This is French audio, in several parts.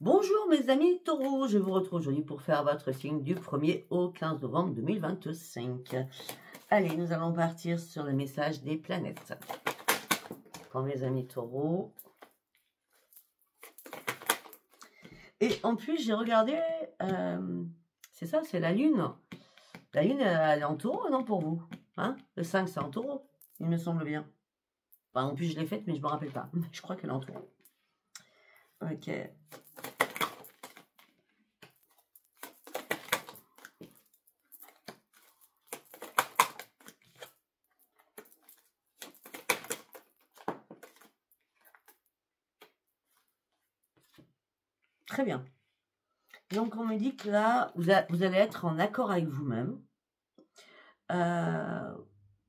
Bonjour mes amis taureaux, je vous retrouve aujourd'hui pour faire votre signe du 1er au 15 novembre 2025. Allez, nous allons partir sur le message des planètes. Pour mes amis taureaux. Et en plus, j'ai regardé, c'est ça, c'est la lune. La lune, elle est en taureau, non, pour vous hein? Le 5, c'est en taureau, il me semble bien. Enfin, en plus, je l'ai faite, mais je ne me rappelle pas. Je crois qu'elle est en taureau. Ok. Très bien. Donc, on me dit que là, vous allez être en accord avec vous-même.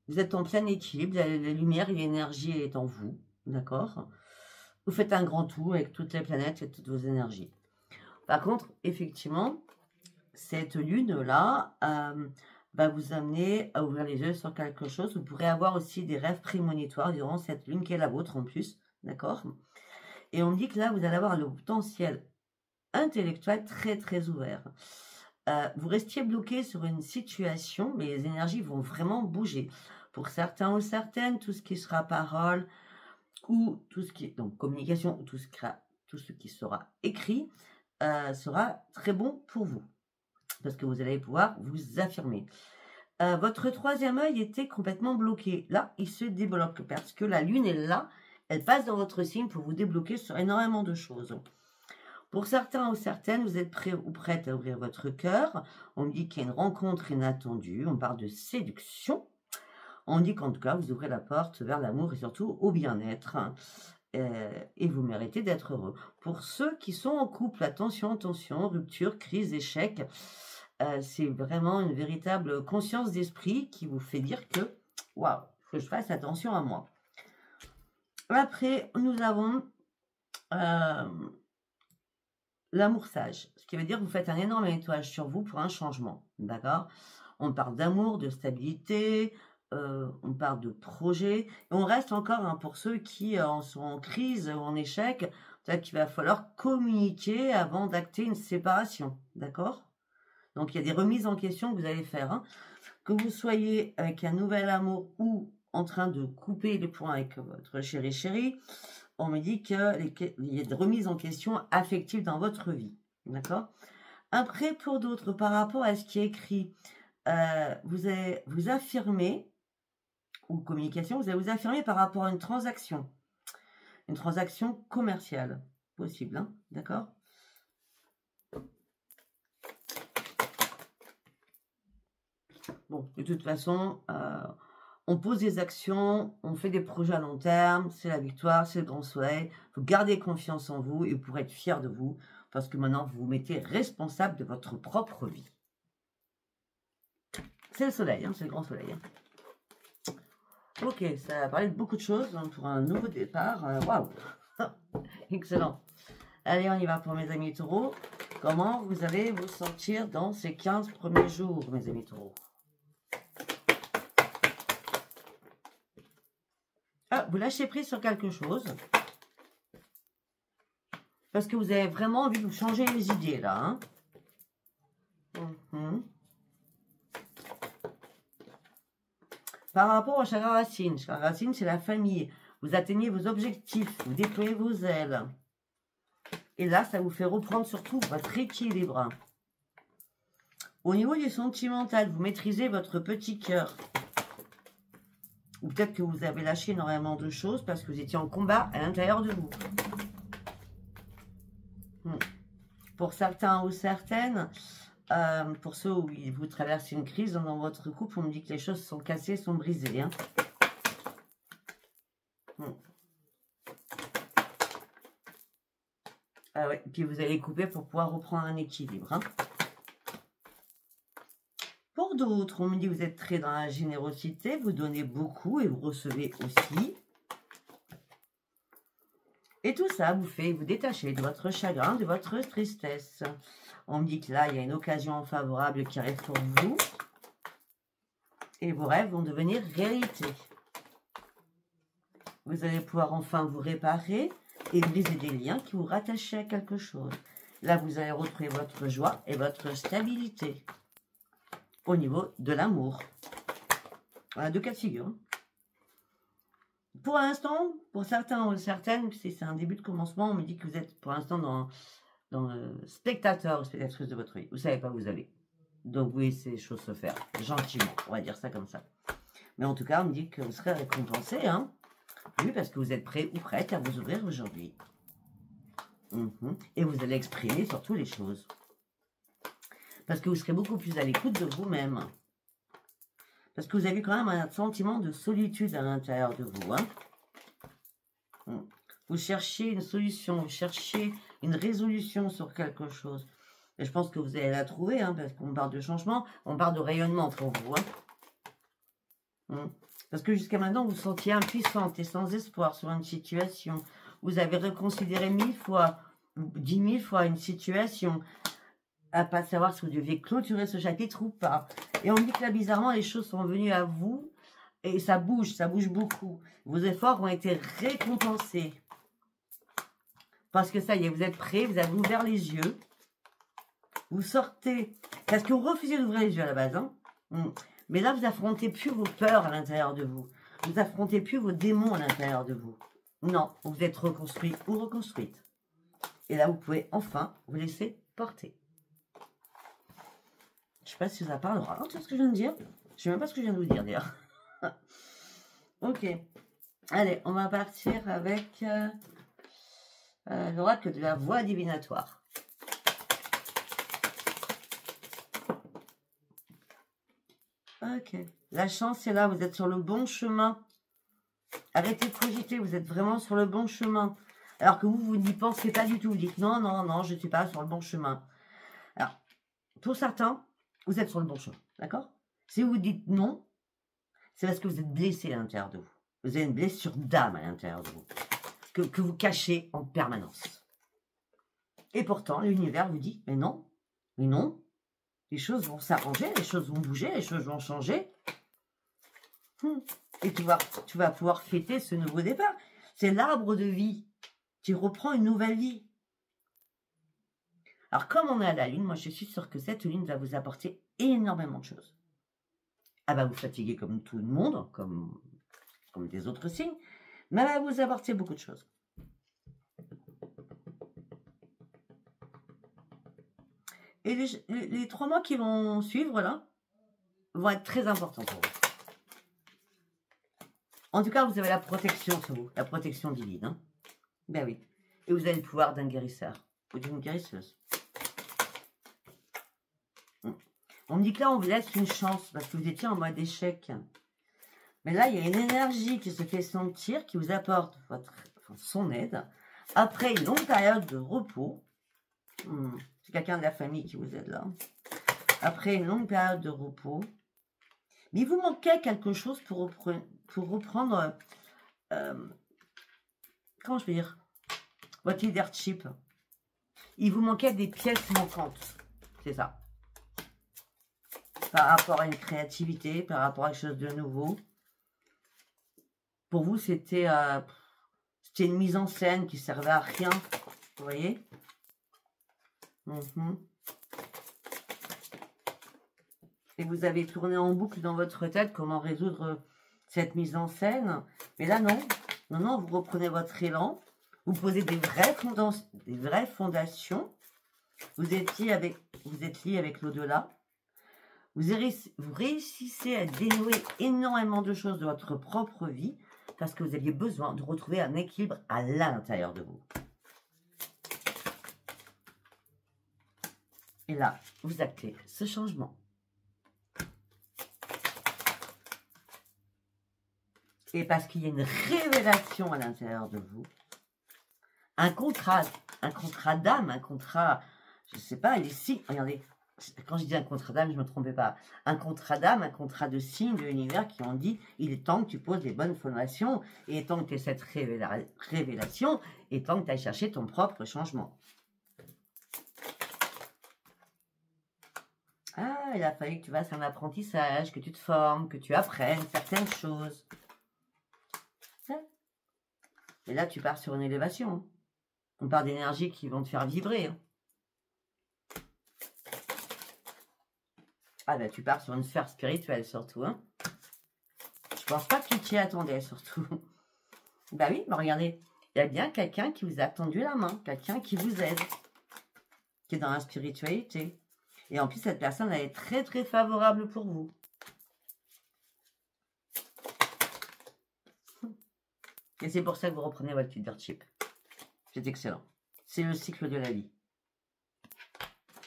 Vous êtes en plein équilibre. La lumière et l'énergie est en vous. D'accord? Vous faites un grand tour avec toutes les planètes et toutes vos énergies. Par contre, effectivement, cette lune-là va vous amener à ouvrir les yeux sur quelque chose. Vous pourrez avoir aussi des rêves prémonitoires durant cette lune qui est la vôtre en plus. D'accord? Et on me dit que là, vous allez avoir le potentiel intellectuel très très ouvert. Vous restiez bloqué sur une situation, mais les énergies vont vraiment bouger. Pour certains ou certaines, tout ce qui sera parole ou tout ce qui est donc communication ou tout ce qui sera écrit sera très bon pour vous parce que vous allez pouvoir vous affirmer. Votre troisième œil était complètement bloqué. Là, il se débloque parce que la lune est là. Elle passe dans votre signe pour vous débloquer sur énormément de choses. Pour certains ou certaines, vous êtes prêts ou prêtes à ouvrir votre cœur. On me dit qu'il y a une rencontre inattendue. On parle de séduction. On dit qu'en tout cas, vous ouvrez la porte vers l'amour et surtout au bien-être. Et vous méritez d'être heureux. Pour ceux qui sont en couple, attention, attention, rupture, crise, échec. C'est vraiment une véritable conscience d'esprit qui vous fait dire que, waouh, il faut que je fasse attention à moi. Après, nous avons l'amour sage, ce qui veut dire que vous faites un énorme nettoyage sur vous pour un changement, d'accord? On parle d'amour, de stabilité, on parle de projet, et on reste encore, pour ceux qui sont en crise ou en échec, peut-être qu'il va falloir communiquer avant d'acter une séparation, d'accord? Donc il y a des remises en question que vous allez faire, que vous soyez avec un nouvel amour ou en train de couper les points avec votre chéri, on me dit qu'il y a des remises en question affectives dans votre vie. D'accord? Après, pour d'autres, par rapport à ce qui est écrit, vous allez vous affirmer, ou communication, vous allez vous affirmer par rapport à une transaction commerciale, possible, d'accord? Bon, de toute façon, on pose des actions, on fait des projets à long terme, c'est la victoire, c'est le grand soleil. Vous gardez confiance en vous et vous pourrez être fier de vous parce que maintenant, vous vous mettez responsable de votre propre vie. C'est le soleil, c'est le grand soleil. Ok, ça va parler de beaucoup de choses pour un nouveau départ. Waouh! Excellent. Allez, on y va pour mes amis taureaux. Comment vous allez vous sentir dans ces 15 premiers jours, mes amis taureaux? Ah, vous lâchez prise sur quelque chose. Parce que vous avez vraiment envie de vous changer les idées, là. Par rapport au chakra racine, c'est la famille. Vous atteignez vos objectifs, vous déployez vos ailes. Et là, ça vous fait reprendre surtout votre équilibre. Au niveau du sentimental, vous maîtrisez votre petit cœur. Ou peut-être que vous avez lâché énormément de choses parce que vous étiez en combat à l'intérieur de vous. Pour certains ou certaines, pour ceux où vous traversez une crise dans votre couple, on me dit que les choses sont cassées, sont brisées. Ah ouais, puis vous allez couper pour pouvoir reprendre un équilibre. Pour d'autres, on me dit que vous êtes très dans la générosité, vous donnez beaucoup et vous recevez aussi. Et tout ça vous fait vous détacher de votre chagrin, de votre tristesse. On me dit que là, il y a une occasion favorable qui arrive pour vous. Et vos rêves vont devenir réalité. Vous allez pouvoir enfin vous réparer et briser des liens qui vous rattachaient à quelque chose. Là, vous allez retrouver votre joie et votre stabilité au niveau de l'amour. Voilà, deux cas de figure. Pour l'instant, pour certains ou certaines, c'est un début de commencement, on me dit que vous êtes pour l'instant dans le spectateur ou spectatrice de votre vie. Vous ne savez pas où vous allez. Donc oui, c'est choses se faire, gentiment, on va dire ça comme ça. Mais en tout cas, on me dit que vous serez récompensé, hein. Oui, parce que vous êtes prêt ou prête à vous ouvrir aujourd'hui. Et vous allez exprimer surtout les choses. Parce que vous serez beaucoup plus à l'écoute de vous-même. Parce que vous avez quand même un sentiment de solitude à l'intérieur de vous. Hein. Vous cherchez une solution, vous cherchez une résolution sur quelque chose. Et je pense que vous allez la trouver, hein, parce qu'on parle de changement, on parle de rayonnement pour vous. Hein. Parce que jusqu'à maintenant, vous vous sentiez impuissante et sans espoir sur une situation. Vous avez reconsidéré 1000 fois, 10 000 fois une situation, à pas savoir si vous deviez clôturer ce chapitre ou pas. Et on dit que là, bizarrement, les choses sont venues à vous et ça bouge beaucoup. Vos efforts ont été récompensés. Parce que ça y est, vous êtes prêts, vous avez ouvert les yeux. Vous sortez, parce que vous refusez d'ouvrir les yeux à la base. Hein. Mais là, vous affrontez plus vos peurs à l'intérieur de vous. Vous affrontez plus vos démons à l'intérieur de vous. Non, vous êtes reconstruit ou reconstruite. Et là, vous pouvez enfin vous laisser porter. Je ne sais pas si ça parlera. Tu vois ce que je viens de dire? Je ne sais même pas ce que je viens de vous dire, d'ailleurs. Ok. Allez, on va partir avec l'oracle de la voix divinatoire. Ok. La chance est là, vous êtes sur le bon chemin. Arrêtez de cogiter, vous êtes vraiment sur le bon chemin. Alors que vous n'y pensez pas du tout. Vous dites non, non, non, je ne suis pas sur le bon chemin. Alors, pour certains, vous êtes sur le bon chemin, d'accord? Si vous dites non, c'est parce que vous êtes blessé à l'intérieur de vous. Vous avez une blessure d'âme à l'intérieur de vous, que vous cachez en permanence. Et pourtant, l'univers vous dit, mais non, les choses vont s'arranger, les choses vont bouger, les choses vont changer. Et tu vas pouvoir fêter ce nouveau départ. C'est l'arbre de vie. Tu reprends une nouvelle vie. Alors, comme on est à la lune, moi je suis sûre que cette lune va vous apporter énormément de choses. Elle va vous fatiguer comme tout le monde, comme des autres signes, mais elle va vous apporter beaucoup de choses. Et les 3 mois qui vont suivre, là, vont être très importants pour vous. En tout cas, vous avez la protection sur vous, la protection divine. Hein. Ben oui. Et vous avez le pouvoir d'un guérisseur ou d'une guérisseuse. On me dit que là, on vous laisse une chance parce que vous étiez en mode échec. Mais là, il y a une énergie qui se fait sentir, qui vous apporte son aide. Après une longue période de repos. C'est quelqu'un de la famille qui vous aide là. Après une longue période de repos. Mais il vous manquait quelque chose pour reprendre, comment je peux dire, votre leadership. Il vous manquait des pièces manquantes. C'est ça. Par rapport à une créativité, par rapport à quelque chose de nouveau. Pour vous, c'était une mise en scène qui servait à rien. Vous voyez? Et vous avez tourné en boucle dans votre tête comment résoudre cette mise en scène. Mais là, non. Non, non, vous reprenez votre élan. Vous posez des vraies fondations. Vous êtes lié avec l'au-delà. Vous réussissez à dénouer énormément de choses de votre propre vie parce que vous aviez besoin de retrouver un équilibre à l'intérieur de vous. Et là, vous actez ce changement. Et parce qu'il y a une révélation à l'intérieur de vous, un contrat d'âme, un contrat, je ne sais pas, les signes, regardez, quand je dis un contrat d'âme, je ne me trompais pas, un contrat d'âme, un contrat de signes de l'univers qui ont dit, il est temps que tu poses les bonnes fondations, et il est temps que tu aies cette révélation, et il est temps que tu ailles chercher ton propre changement. Ah, il a fallu que tu fasses un apprentissage, que tu te formes, que tu apprennes certaines choses. Et là, tu pars sur une élévation. On parle d'énergies qui vont te faire vibrer. Ah ben, tu pars sur une sphère spirituelle, surtout, hein. Je pense pas que tu t'y attendais, surtout. Bah oui, mais regardez, il y a bien quelqu'un qui vous a tendu la main, quelqu'un qui vous aide, qui est dans la spiritualité. Et en plus, cette personne, elle est très, très favorable pour vous. Et c'est pour ça que vous reprenez votre leadership. C'est excellent. C'est le cycle de la vie.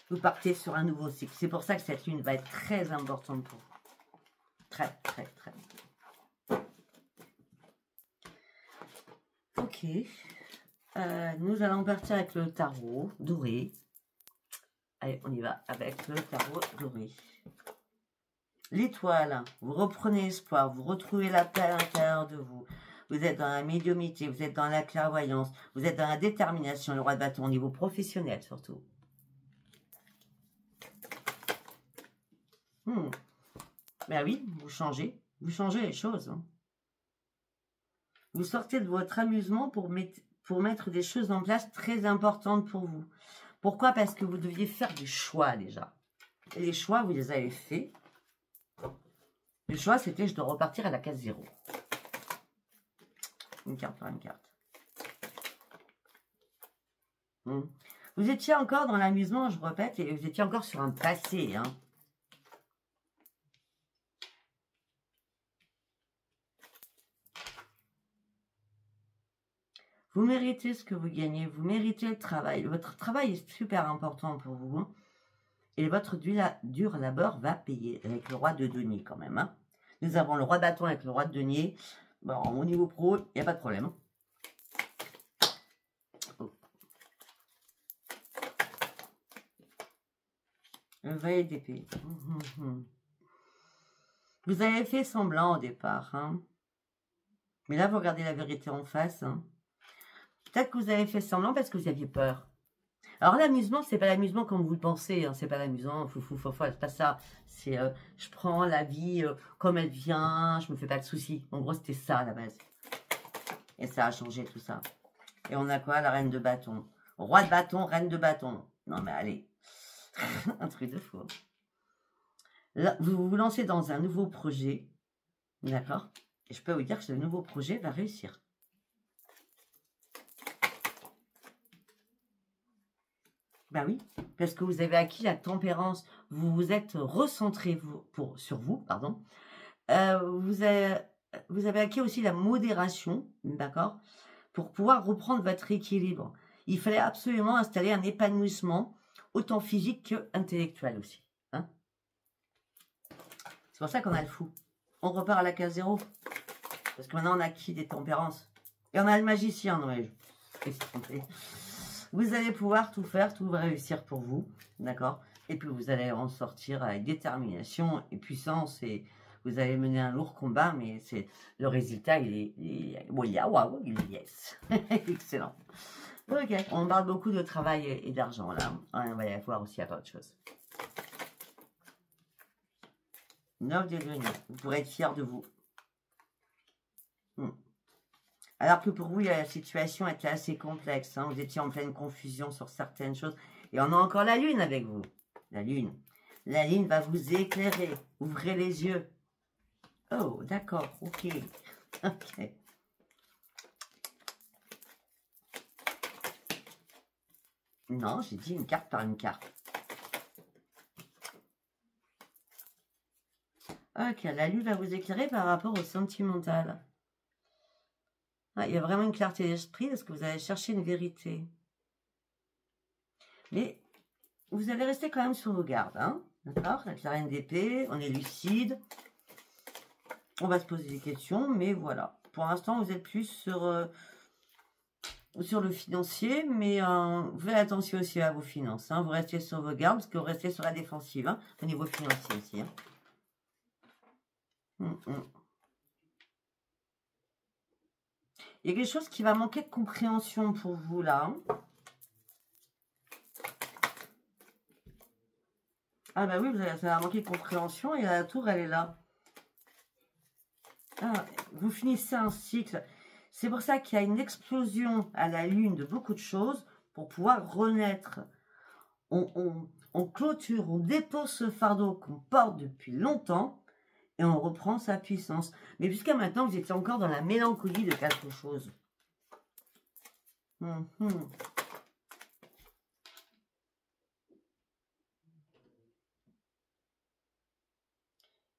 Vous partez sur un nouveau cycle. C'est pour ça que cette lune va être très importante pour vous. Très, très, très. Ok. Nous allons partir avec le tarot doré. Allez, on y va avec le tarot doré. L'étoile, vous reprenez espoir, vous retrouvez la paix à l'intérieur de vous. Vous êtes dans la médiumnité, vous êtes dans la clairvoyance, vous êtes dans la détermination, le roi de bâton au niveau professionnel surtout. Ben oui, vous changez les choses. Hein. Vous sortez de votre amusement pour mettre des choses en place très importantes pour vous. Pourquoi? Parce que vous deviez faire des choix déjà. Et les choix, vous les avez faits. Le choix, c'était je dois repartir à la case 0. Une carte par une carte. Vous étiez encore dans l'amusement, je répète, et vous étiez encore sur un passé. Hein. Vous méritez ce que vous gagnez, vous méritez le travail. Votre travail est super important pour vous. Hein. Et votre dur labeur va payer avec le roi de denier quand même. Hein. Nous avons le roi de bâton avec le roi de denier. Bon, au niveau pro, il n'y a pas de problème. Oh. Le valet d'épée. Vous avez fait semblant au départ. Hein. Mais là, vous regardez la vérité en face. Hein. Peut-être que vous avez fait semblant parce que vous aviez peur. Alors l'amusement, c'est pas l'amusement comme vous le pensez, hein. C'est pas l'amusant, foufou, c'est pas ça. C'est je prends la vie comme elle vient, je me fais pas de soucis. En gros, c'était ça à la base. Et ça a changé tout ça. Et on a quoi? La reine de bâton. Roi de bâton, reine de bâton. Non mais allez. Un truc de fou. Là, vous vous lancez dans un nouveau projet. D'accord? Et je peux vous dire que ce nouveau projet va réussir. Ben oui, parce que vous avez acquis la tempérance, vous vous êtes recentré sur vous, pardon. Vous avez acquis aussi la modération, d'accord, pour pouvoir reprendre votre équilibre. Il fallait absolument installer un épanouissement, autant physique qu'intellectuel aussi. Hein. C'est pour ça qu'on a le fou. On repart à la case 0. Parce que maintenant on a acquis des tempérances. Et on a le magicien, Noël. Vous allez pouvoir tout faire, tout réussir pour vous, d'accord? Et puis vous allez en sortir avec détermination et puissance et vous allez mener un lourd combat, mais c'est le résultat, il est waouh, il est yes. Excellent. Ok, on parle beaucoup de travail et d'argent là. On va y avoir aussi à autre chose. 9 de denier, vous pourrez être fier de vous. Alors que pour vous, la situation était assez complexe. Hein. Vous étiez en pleine confusion sur certaines choses. Et on a encore la lune avec vous. La lune. La lune va vous éclairer. Ouvrez les yeux. Oh, d'accord. Ok. Ok. Non, j'ai dit une carte par une carte. Ok, la lune va vous éclairer par rapport au sentimental. Ah, il y a vraiment une clarté d'esprit parce que vous allez chercher une vérité. Mais vous allez rester quand même sur vos gardes. Hein, d'accord? Avec la reine d'épée, on est lucide. On va se poser des questions, mais voilà. Pour l'instant, vous êtes plus sur le financier, mais vous faites attention aussi à vos finances. Hein, vous restez sur vos gardes parce que vous restez sur la défensive. Hein, au niveau financier aussi. Hein. Il y a quelque chose qui va manquer de compréhension pour vous, là. Ah bah oui, ça va manquer de compréhension et la tour, elle est là. Ah, vous finissez un cycle. C'est pour ça qu'il y a une explosion à la lune de beaucoup de choses pour pouvoir renaître. on clôture, on dépose ce fardeau qu'on porte depuis longtemps et on reprend sa puissance. Mais jusqu'à maintenant, vous étiez encore dans la mélancolie de quelque chose.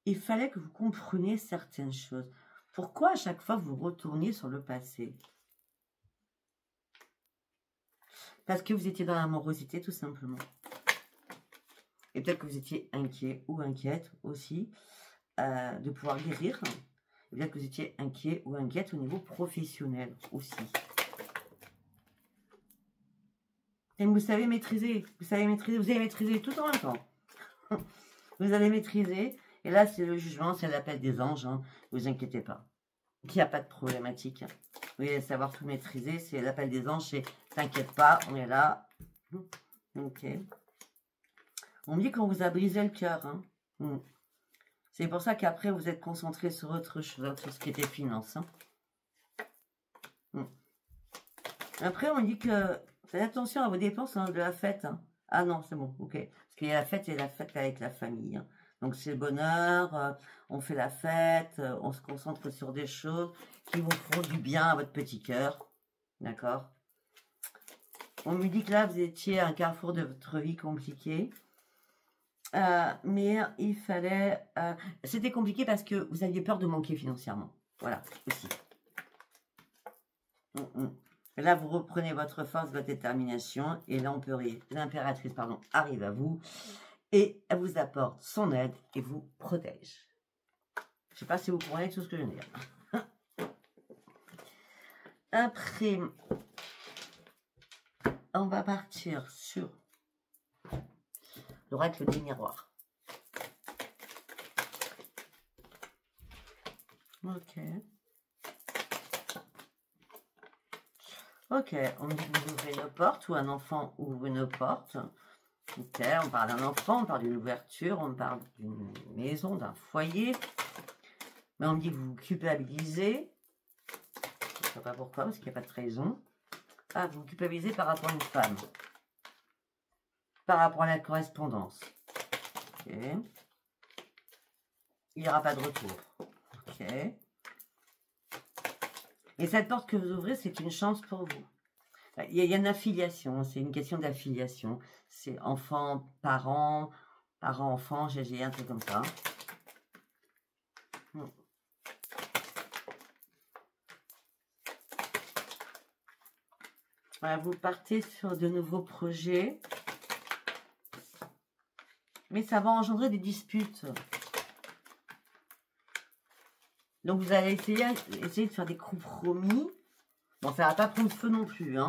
Il fallait que vous compreniez certaines choses. Pourquoi à chaque fois vous retournez sur le passé? Parce que vous étiez dans l'amorosité, tout simplement. Et peut-être que vous étiez inquiet ou inquiète aussi de pouvoir guérir. Et peut-être que vous étiez inquiet ou inquiète au niveau professionnel aussi. Et vous savez maîtriser. Vous allez maîtriser tout en même temps. Vous allez maîtriser. Et là, c'est le jugement, c'est l'appel des anges. Ne vous inquiétez pas. Il n'y a pas de problématique. Vous allez savoir tout maîtriser. C'est l'appel des anges, c'est t'inquiète pas, on est là. Ok. On me dit qu'on vous a brisé le cœur. C'est pour ça qu'après, vous êtes concentré sur autre chose, sur ce qui était finance. Après, on me dit que faites attention à vos dépenses de la fête. Ah non, c'est bon, ok. Parce qu'il y a la fête et la fête avec la famille. Donc c'est le bonheur, on fait la fête, on se concentre sur des choses qui vous feront du bien à votre petit cœur. D'accord? On me dit que là, vous étiez à un carrefour de votre vie compliqué. Mais il fallait... c'était compliqué parce que vous aviez peur de manquer financièrement. Voilà, aussi. Là, vous reprenez votre force, votre détermination. Et l'impératrice, pardon, arrive à vous. Et elle vous apporte son aide et vous protège. Je ne sais pas si vous comprenez tout ce que je viens de dire. Après, on va partir sur l'oracle des miroirs. Ok. Ok, on dit que vous ouvrez une porte ou un enfant ouvre une porte. Ok, on parle d'un enfant, on parle d'une ouverture, on parle d'une maison, d'un foyer. Mais on me dit que vous vous culpabilisez. Je ne sais pas pourquoi, parce qu'il n'y a pas de raison. Ah, vous vous culpabilisez par rapport à une femme. Par rapport à la correspondance. Ok. Il n'y aura pas de retour. Ok. Et cette porte que vous ouvrez, c'est une chance pour vous. Il y a une affiliation, c'est une question d'affiliation. C'est enfant, parent, parent-enfant, GG, un truc comme ça. Voilà, vous partez sur de nouveaux projets. Mais ça va engendrer des disputes. Donc vous allez essayer de faire des compromis. Bon, ça ne va pas prendre feu non plus.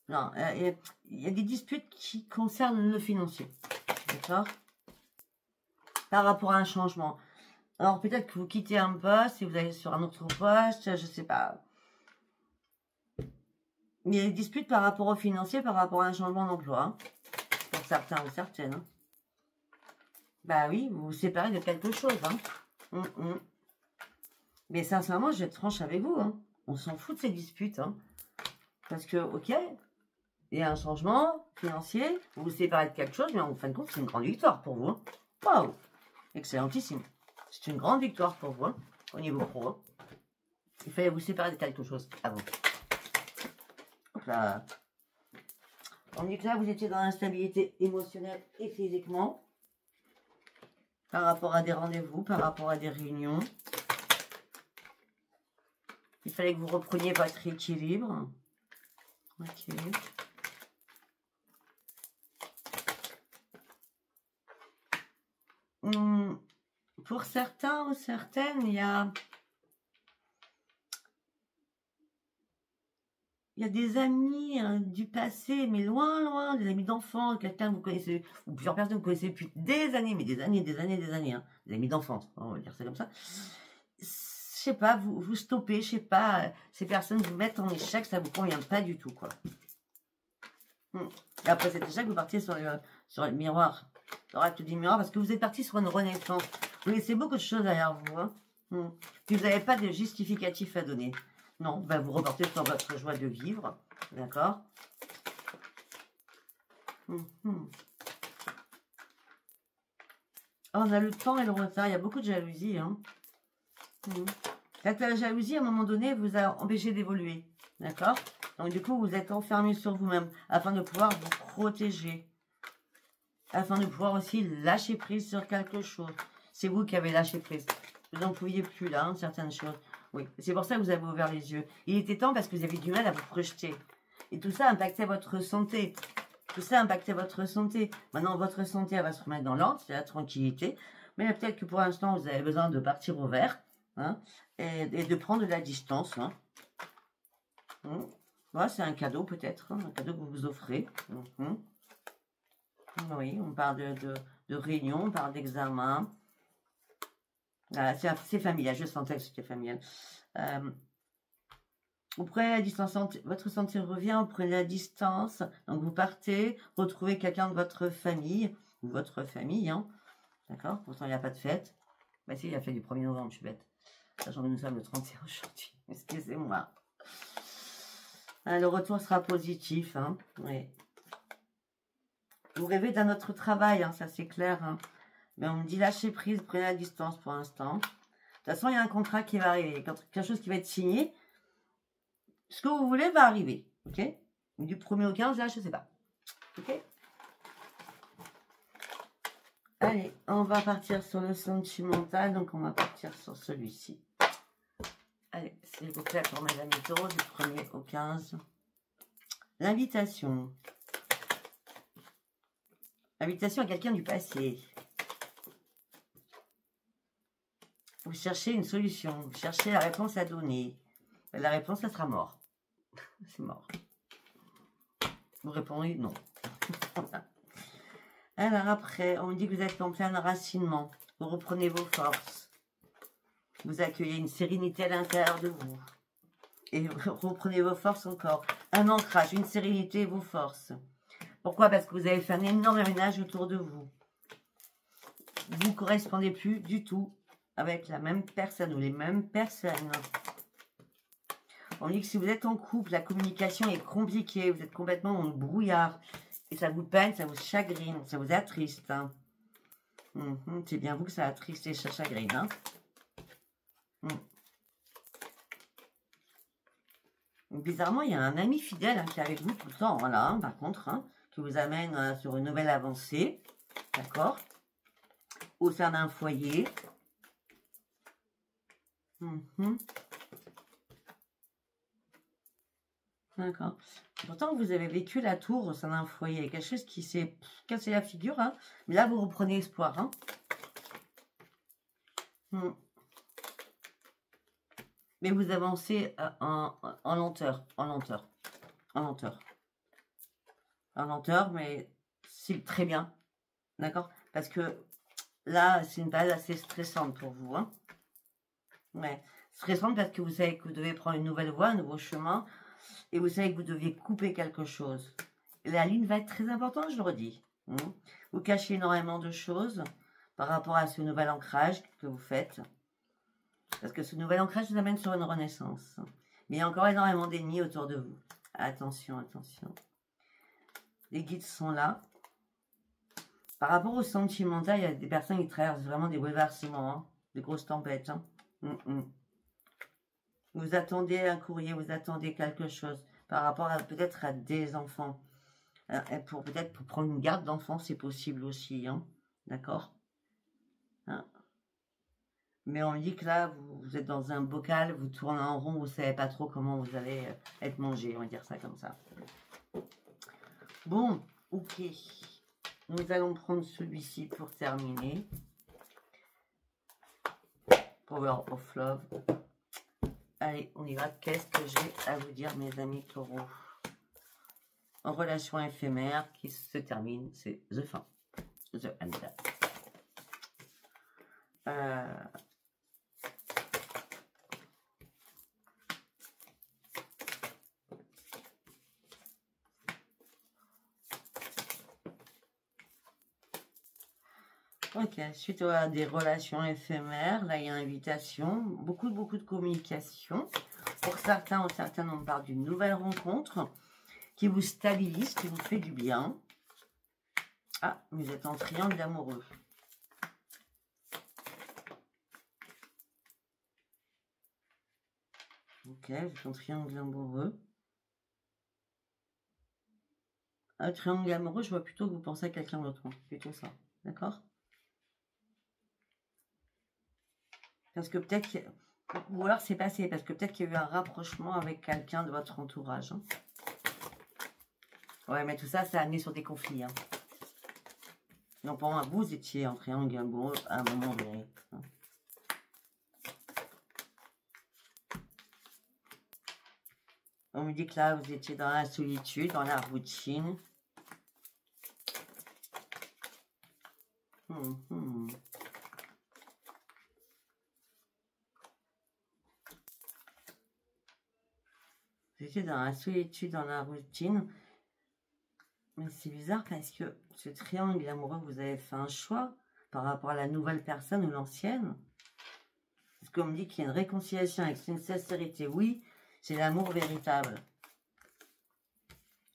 Non, il y a des disputes qui concernent le financier. D'accord? Par rapport à un changement. Alors peut-être que vous quittez un poste et vous allez sur un autre poste, je ne sais pas. Il y a des disputes par rapport au financier, par rapport à un changement d'emploi. Pour certains ou certaines. Bah oui, vous vous séparez de quelque chose. Mais sincèrement, je vais être franche avec vous. On s'en fout de ces disputes. Parce que, ok, il y a un changement financier, vous vous séparez de quelque chose, mais en fin de compte, c'est une grande victoire pour vous. Waouh! Excellentissime. C'est une grande victoire pour vous, au niveau pro. Il fallait vous séparer de quelque chose avant. Hop là. On dit que là, vous étiez dans l'instabilité émotionnelle et physiquement. Par rapport à des rendez-vous, par rapport à des réunions. Il fallait que vous repreniez votre équilibre. Ok. Pour certains ou certaines, il y a des amis du passé, mais loin, loin, des amis d'enfance, quelqu'un que vous connaissez, ou plusieurs personnes que vous connaissez depuis des années, mais des années, des amis d'enfance, on va dire ça comme ça. Je sais pas, vous stoppez, je sais pas, ces personnes vous mettent en échec, ça vous convient pas du tout, quoi. Et après cet échec, vous partez sur le miroir, l'oracle du miroir, parce que vous êtes parti sur une renaissance. Vous laissez beaucoup de choses derrière vous. Puis vous n'avez pas de justificatif à donner. Non, ben vous reportez sur votre joie de vivre. D'accord? Mhm. Oh, on a le temps et le retard. Il y a beaucoup de jalousie. Hein. La jalousie, à un moment donné, vous a empêché d'évoluer. D'accord? Donc, du coup, vous êtes enfermé sur vous-même afin de pouvoir vous protéger. Afin de pouvoir aussi lâcher prise sur quelque chose. C'est vous qui avez lâché prise. Vous n'en pouviez plus, là, hein, certaines choses. Oui, c'est pour ça que vous avez ouvert les yeux. Il était temps parce que vous avez du mal à vous projeter. Et tout ça impactait votre santé. Tout ça impactait votre santé. Maintenant, votre santé, elle va se remettre dans l'ordre, c'est la tranquillité. Mais peut-être que pour l'instant, vous avez besoin de partir au vert. Hein, et de prendre de la distance. Hein. Voilà, c'est un cadeau peut-être. Hein, un cadeau que vous vous offrez. Oui, on parle de réunion, on parle d'examen. Voilà, c'est familial. Je sentais que c'était familial. Vous prenez la distance, votre santé revient, vous prenez la distance, donc vous partez, retrouvez quelqu'un de votre famille, ou votre famille, hein, d'accord? Pourtant, il n'y a pas de fête. Bah si, il y a fait du 1er novembre, je suis bête. Sachant que nous sommes le 31 aujourd'hui, excusez-moi. Le retour sera positif, hein, oui. Vous rêvez d'un autre travail, hein, ça c'est clair, hein. Mais on me dit lâchez prise, prenez la distance pour l'instant. De toute façon, il y a un contrat qui va arriver, quelque chose qui va être signé. Ce que vous voulez va arriver, ok? Du 1er au 15, là, je ne sais pas. Ok? Allez, on va partir sur le sentimental, donc on va partir sur celui-ci. Allez, s'il vous plaît, pour mes amis taureaux, du 1er au 15. L'invitation. Invitation à quelqu'un du passé. Vous cherchez une solution, vous cherchez la réponse à donner. La réponse, ça sera mort. C'est mort. Vous répondez non. Alors après, on me dit que vous êtes en plein enracinement. Vous reprenez vos forces. Vous accueillez une sérénité à l'intérieur de vous. Et vous reprenez vos forces encore. Un ancrage, une sérénité et vos forces. Pourquoi? Parce que vous avez fait un énorme ménage autour de vous. Vous ne correspondez plus du tout avec la même personne ou les mêmes personnes. On dit que si vous êtes en couple, la communication est compliquée. Vous êtes complètement dans le brouillard. Et ça vous peine, ça vous chagrine, ça vous attriste. Hein. C'est bien vous que ça attriste et ça chagrine. Hein. Bizarrement, il y a un ami fidèle hein, qui est avec vous tout le temps. Voilà, hein, par contre, hein, qui vous amène sur une nouvelle avancée. D'accord? Au sein d'un foyer. D'accord. Pourtant, vous avez vécu la tour au sein d'un foyer. Quelque chose qui s'est cassé la figure. Hein. Mais là, vous reprenez espoir. Hein. Mais vous avancez en lenteur. En lenteur. En lenteur. En lenteur, mais c'est très bien. D'accord? Parce que là, c'est une période assez stressante pour vous. Hein. Ouais. Stressante parce que vous savez que vous devez prendre une nouvelle voie, un nouveau chemin. Et vous savez que vous deviez couper quelque chose. La ligne va être très importante, je le redis. Vous cachez énormément de choses par rapport à ce nouvel ancrage que vous faites. Parce que ce nouvel ancrage vous amène sur une renaissance. Mais il y a encore énormément d'ennemis autour de vous. Attention, attention. Les guides sont là. Par rapport au sentimental, il y a des personnes qui traversent vraiment des bouleversements, hein, des grosses tempêtes. Hein. Vous attendez un courrier, vous attendez quelque chose par rapport à peut-être à des enfants. Peut-être pour prendre une garde d'enfants, c'est possible aussi. Hein. D'accord, hein. Mais on me dit que là, vous êtes dans un bocal, vous tournez en rond, vous ne savez pas trop comment vous allez être mangé. On va dire ça comme ça. Bon, ok. Nous allons prendre celui-ci pour terminer. Power of Love. Allez, on y va. Qu'est-ce que j'ai à vous dire, mes amis taureaux? En relation éphémère qui se termine, c'est The Fin. The End. Ok, suite à des relations éphémères, là il y a invitation, beaucoup de communication. Pour certains ou certaines, on parle d'une nouvelle rencontre qui vous stabilise, qui vous fait du bien. Ah, vous êtes en triangle amoureux. Ok, vous êtes en triangle amoureux. Un triangle amoureux, je vois plutôt que vous pensez à quelqu'un d'autre. Hein. Plutôt ça. D'accord? Parce que peut-être que... Ou alors c'est passé, parce que peut-être qu'il y a eu un rapprochement avec quelqu'un de votre entourage. Hein. Ouais, mais tout ça, ça a amené sur des conflits. Hein. Donc pour moi, vous étiez en triangle amoureux à un moment donné. Hein. On me dit que là, vous étiez dans la solitude, dans la routine. Vous étiez dans la solitude, dans la routine. Mais c'est bizarre parce que ce triangle amoureux, vous avez fait un choix par rapport à la nouvelle personne ou l'ancienne. Parce qu'on me dit qu'il y a une réconciliation avec une sincérité. Oui, c'est l'amour véritable.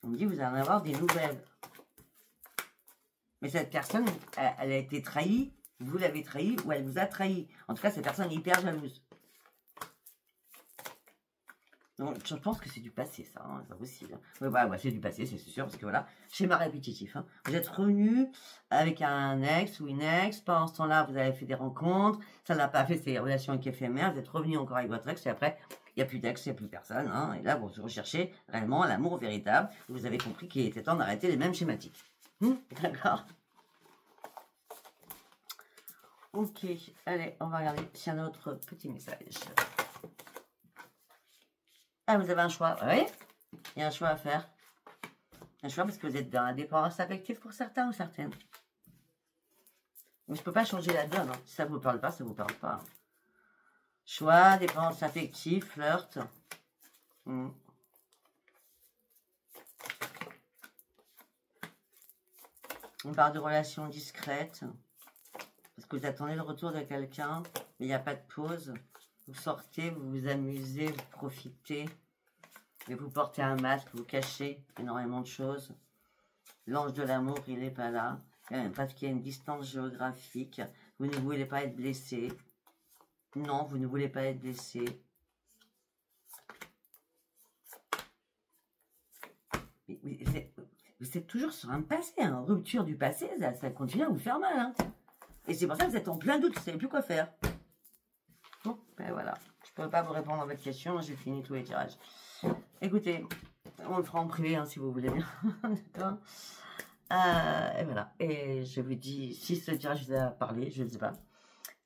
On me dit que vous allez en avoir des nouvelles. Mais cette personne, elle a été trahie, vous l'avez trahie ou elle vous a trahi. En tout cas, cette personne est hyper jalouse. Donc, je pense que c'est du passé, ça, hein, c'est pas possible. Ouais, ouais, c'est du passé, c'est sûr, parce que voilà, schéma répétitif. Hein. Vous êtes revenu avec un ex ou une ex, pendant ce temps-là, vous avez fait des rencontres, ça n'a pas fait, c'est des relations éphémères, vous êtes revenu encore avec votre ex, et après, il n'y a plus d'ex, il n'y a plus personne, hein, et là, vous recherchez réellement l'amour véritable, vous avez compris qu'il était temps d'arrêter les mêmes schématiques. D'accord? Ok, allez, on va regarder s'il y a un autre petit message. Ah, vous avez un choix, oui. Il y a un choix à faire. Un choix parce que vous êtes dans la dépendance affective pour certains ou certaines. Mais je ne peux pas changer la donne. Hein. Si ça ne vous parle pas, ça ne vous parle pas. Choix, dépendance affective, flirt. On parle de relations discrètes. Parce que vous attendez le retour de quelqu'un, mais il n'y a pas de pause. Vous sortez, vous vous amusez, vous profitez. Et vous portez un masque, vous cachez énormément de choses. L'ange de l'amour, il n'est pas là. Parce qu'il y a une distance géographique. Vous ne voulez pas être blessé. Non, vous ne voulez pas être blessé. Vous êtes toujours sur un passé. Hein. Rupture du passé, ça continue à vous faire mal. Hein. Et c'est pour ça que vous êtes en plein doute. Vous ne savez plus quoi faire. Bon, ben voilà. Je ne peux pas vous répondre à votre question. J'ai fini tous les tirages. Écoutez, on le fera en privé hein, si vous voulez bien. D'accord. Et voilà. Et je vous dis, si ce tirage vous a parlé, je ne sais pas,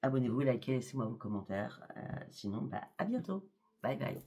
abonnez-vous, likez, laissez-moi vos commentaires. Sinon, bah, à bientôt. Bye bye.